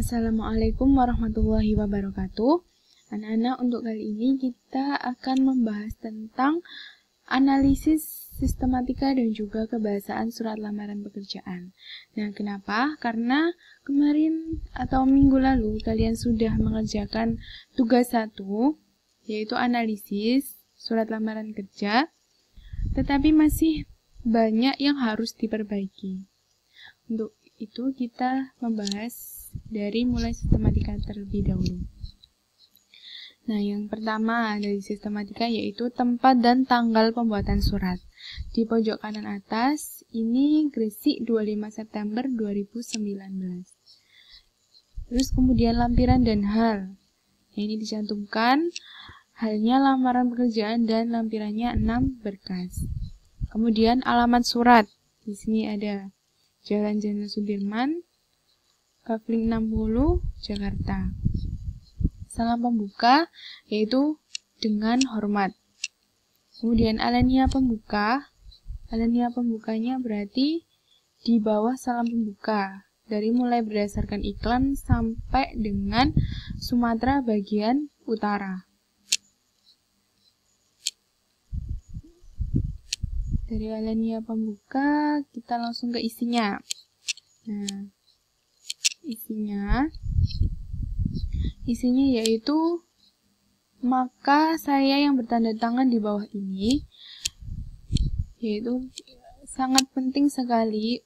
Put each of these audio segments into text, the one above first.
Assalamualaikum warahmatullahi wabarakatuh. Anak-anak, untuk kali ini kita akan membahas tentang analisis sistematika dan juga kebahasaan surat lamaran pekerjaan. Nah, kenapa? Karena kemarin atau minggu lalu kalian sudah mengerjakan tugas 1, yaitu analisis surat lamaran kerja, tetapi masih banyak yang harus diperbaiki. Untuk itu kita membahas dari mulai sistematika terlebih dahulu. Nah, yang pertama dari sistematika yaitu tempat dan tanggal pembuatan surat. Di pojok kanan atas, ini Gresik 25 September 2019. Terus kemudian lampiran dan hal. Ini dicantumkan halnya lamaran pekerjaan dan lampirannya 6 berkas. Kemudian alamat surat. Di sini ada Jalan Jenderal Sudirman, Kavling 60, Jakarta. Salam pembuka yaitu dengan hormat. Kemudian alinea pembuka. Alinea pembukanya berarti di bawah salam pembuka. Dari mulai berdasarkan iklan sampai dengan Sumatera bagian utara. Dari alinea pembuka kita langsung ke isinya. Nah, isinya yaitu maka saya yang bertanda tangan di bawah ini, yaitu sangat penting sekali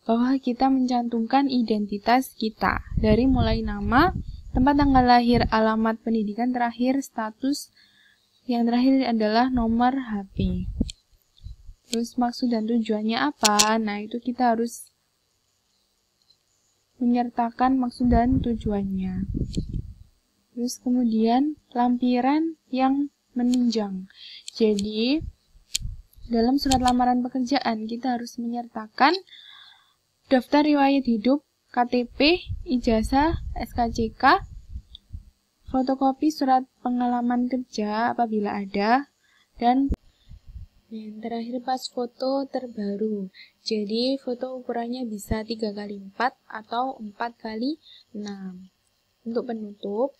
bahwa kita mencantumkan identitas kita dari mulai nama, tempat tanggal lahir, alamat pendidikan, terakhir status, yang terakhir adalah nomor HP. Terus maksud dan tujuannya apa? Nah, itu kita harus menyertakan maksud dan tujuannya. Terus kemudian lampiran yang menunjang. Jadi dalam surat lamaran pekerjaan kita harus menyertakan daftar riwayat hidup, KTP, ijazah, SKCK, fotokopi surat pengalaman kerja apabila ada, dan yang terakhir pas foto terbaru. Jadi foto ukurannya bisa 3x4 atau 4x6. Untuk penutup,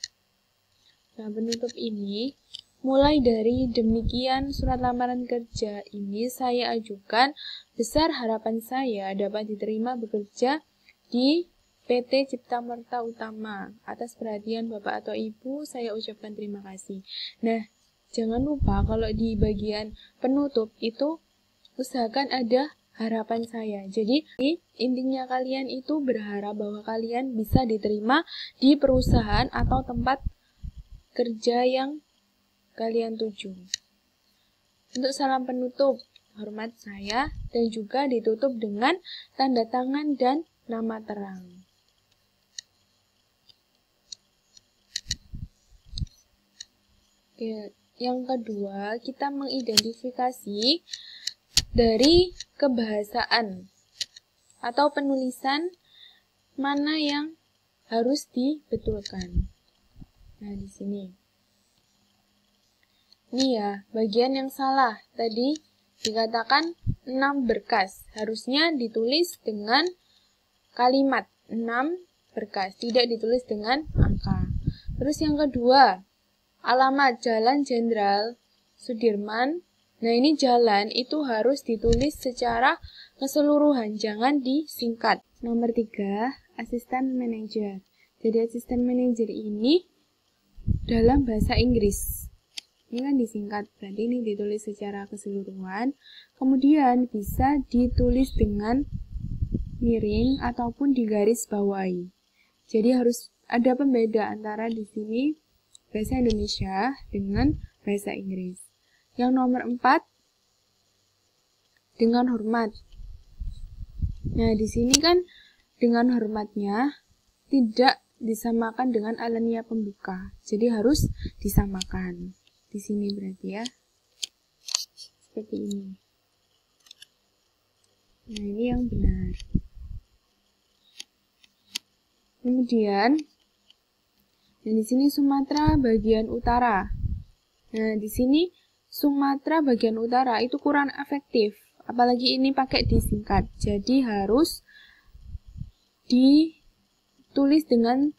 nah penutup ini mulai dari demikian surat lamaran kerja ini saya ajukan, besar harapan saya dapat diterima bekerja di PT Cipta Marta Utama. Atas perhatian Bapak atau Ibu saya ucapkan terima kasih. Nah, jangan lupa kalau di bagian penutup itu usahakan ada harapan saya. Jadi intinya kalian itu berharap bahwa kalian bisa diterima di perusahaan atau tempat kerja yang kalian tuju. Untuk salam penutup, hormat saya, dan juga ditutup dengan tanda tangan dan nama terang. Oke. Yang kedua, kita mengidentifikasi dari kebahasaan atau penulisan mana yang harus dibetulkan. Nah, di sini. Ini ya, bagian yang salah. Tadi dikatakan 6 berkas. Harusnya ditulis dengan kalimat 6 berkas, tidak ditulis dengan angka. Terus yang kedua, alamat Jalan Jenderal Sudirman. Nah, ini jalan itu harus ditulis secara keseluruhan, jangan disingkat. Nomor 3, asisten manajer. Jadi asisten manajer ini dalam bahasa Inggris. Ini kan disingkat, berarti ini ditulis secara keseluruhan. Kemudian bisa ditulis dengan miring ataupun digaris bawahi. Jadi harus ada pembeda antara di sini bahasa Indonesia dengan bahasa Inggris. Yang nomor 4, dengan hormat. Nah, di sini kan dengan hormatnya tidak disamakan dengan alinea pembuka. Jadi harus disamakan. Di sini berarti ya. Seperti ini. Nah, ini yang benar. Kemudian dan di sini Sumatera bagian utara. Nah, di sini Sumatera bagian utara itu kurang efektif. Apalagi ini pakai disingkat. Jadi harus di tulis dengan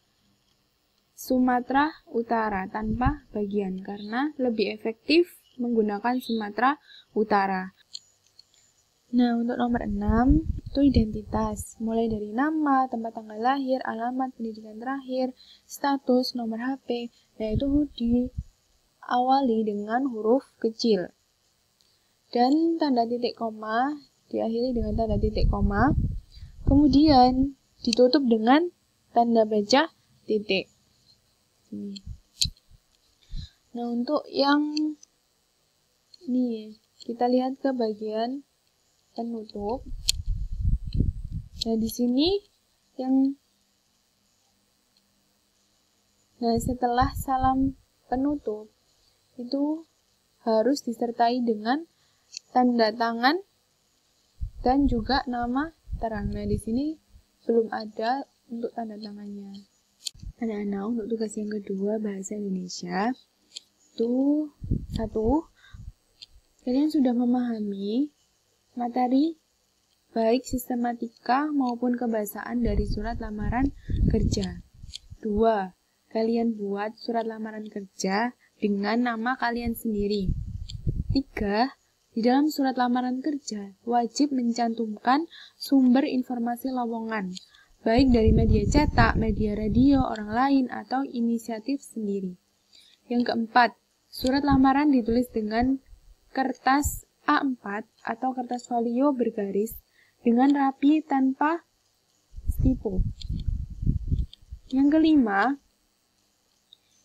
Sumatera Utara tanpa bagian karena lebih efektif menggunakan Sumatera Utara. Nah, untuk nomor 6 itu identitas, mulai dari nama, tempat tanggal lahir, alamat pendidikan terakhir, status, nomor HP. Nah, itu diawali dengan huruf kecil. Dan tanda titik koma diakhiri dengan tanda titik koma. Kemudian ditutup dengan tanda baca titik. Nah, untuk yang ini kita lihat ke bagian penutup. Nah, di sini setelah salam penutup itu harus disertai dengan tanda tangan dan juga nama terang. Nah, di sini belum ada untuk tanda tangannya. Anak-anak, untuk tugas yang kedua bahasa Indonesia itu 1. Kalian sudah memahami materi baik sistematika maupun kebahasaan dari surat lamaran kerja. 2. Kalian buat surat lamaran kerja dengan nama kalian sendiri. 3. Di dalam surat lamaran kerja wajib mencantumkan sumber informasi lowongan, baik dari media cetak, media radio, orang lain, atau inisiatif sendiri. Yang keempat, surat lamaran ditulis dengan kertas A4 atau kertas folio bergaris dengan rapi tanpa stipo. Yang kelima,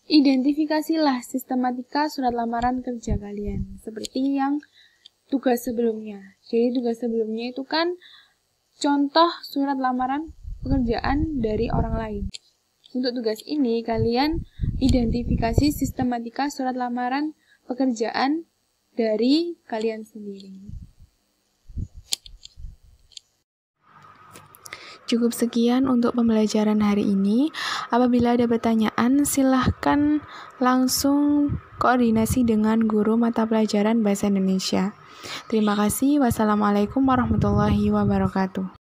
identifikasilah sistematika surat lamaran kerja kalian seperti yang tugas sebelumnya. Jadi tugas sebelumnya itu kan contoh surat lamaran pekerjaan dari orang lain. Untuk tugas ini kalian identifikasi sistematika surat lamaran pekerjaan dari kalian sendiri. Cukup sekian untuk pembelajaran hari ini. Apabila ada pertanyaan, silahkan langsung koordinasi dengan guru mata pelajaran Bahasa Indonesia. Terima kasih. Wassalamualaikum warahmatullahi wabarakatuh.